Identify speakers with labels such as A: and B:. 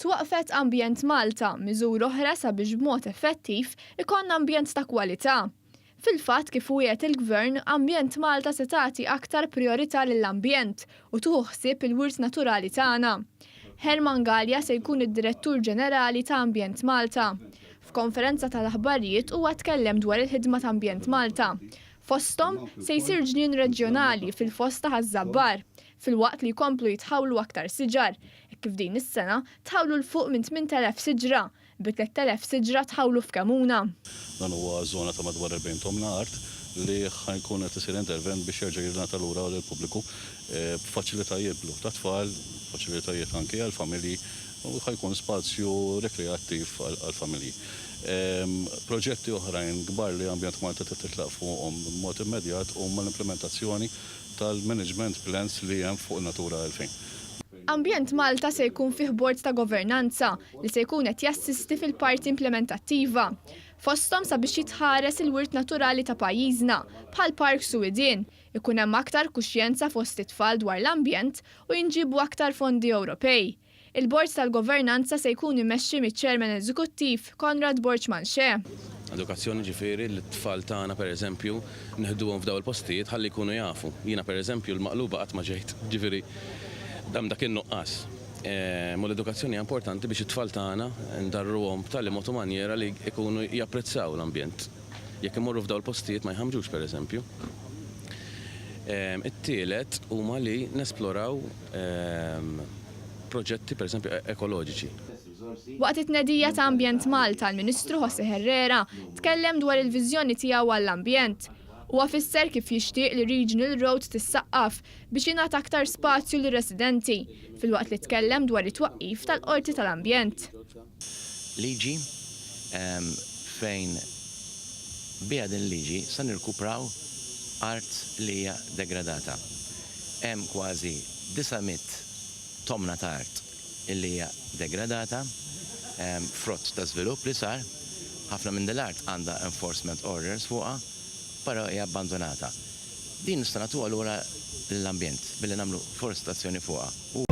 A: Twaqfet Ambjent Malta, miżura oħra sabiex b'mod effettiv ikonna ambjent ta' kwalità. Fil-fatt kif wieħed il-Gvern, Ambjent Malta se tagħti aktar priorità lill-ambjent u tieħu ħsieb il-wirt naturali tagħna. Herman Galja se jkun id-Direttur Ġenerali ta' Ambjent Malta. F'konferenza tal-aħbarijiet huwa tkellem dwar il-ħidma ta' Ambjent Malta. Fosthom se jsir ġnien reġjonali fil-fosta ħaż-Żabbar, filwaqt li jkomplu jitħawlu aktar siġar. Kif din is-sena tħawlu l-fuq minn 8,000 siġra, bi 3,000 siġra tħawlu f'Kamuna.
B: Dan huwa żona ta' madwar 40 tomna art li ħajkun qed isir intervent biex jerġa' jirnata lura lill-pubbliku b'faċilitajiet blu ta' tfal, faċilitajiet anke għall-familji u ħajkun spazju rekreattiv għall-familji. Proġetti oħrajn kbar li Ambjent Malta titlaq fuqhom b'mod immedjat huma l-implementazzjoni tal-management plans li hemm fuq Natura 2000.
A: Ambjent Malta se jkun fih bord ta' governanza li se jkun qed jassisti fil-parti implementattiva. Fosthom sabiex jitħares il-wirt naturali ta' pajjiżna bħal Park Swidien, ikun hemm aktar kuxjenza fost it-tfal dwar l-ambjent u jinġibu aktar fondi Ewropej. Il-bord tal-governanza se jkun imexxi miċ-Chairman Eżekuttiv Konrad Borċmanxe.
C: Edukazzjoni ġifieri l-tfal tagħna pereżempju neħduhom f'daw il-postijiet ħalli jkunu jafu. Jiena pereżempju l-Maqluba qatt ma ġejt, ġifieri dak in-nuqqas. U l-edukazzjoni hija importanti biex it-tfal tagħna ndarruhom b'tali mod u manjera li jkunu japprezzaw l-ambjent. Jekk imorru f'daw il-postijiet ma jħammġux pereżempju. It-tielet huma li nesploraw proġetti pereżempju ekoloġiċi.
A: Waqt it-tnedija ta' Ambjent Malta, l-Ministru José Herrera tkellem dwar il-viżjoni tiegħu għall-ambjent. Huwa fisser kif jixtieq li Regional Road tissaqqaf biex jingħata aktar spazju lir residenti filwaqt li tkellem dwar it-twaqqif tal-Qorti tal-Ambjent.
D: Liġi fejn biha din liġi se nirkupraw art li hija degradata. Hemm kważi 900 tomna ta' art li hija degradata, frott ta' żvilupp li sar, ħafna minn dil-art għandha enforcement orders fuqha, però hija abbandonata. Din nista' nagħtuha lura l-ambjent billi nagħmlu forestazzjoni fuqha.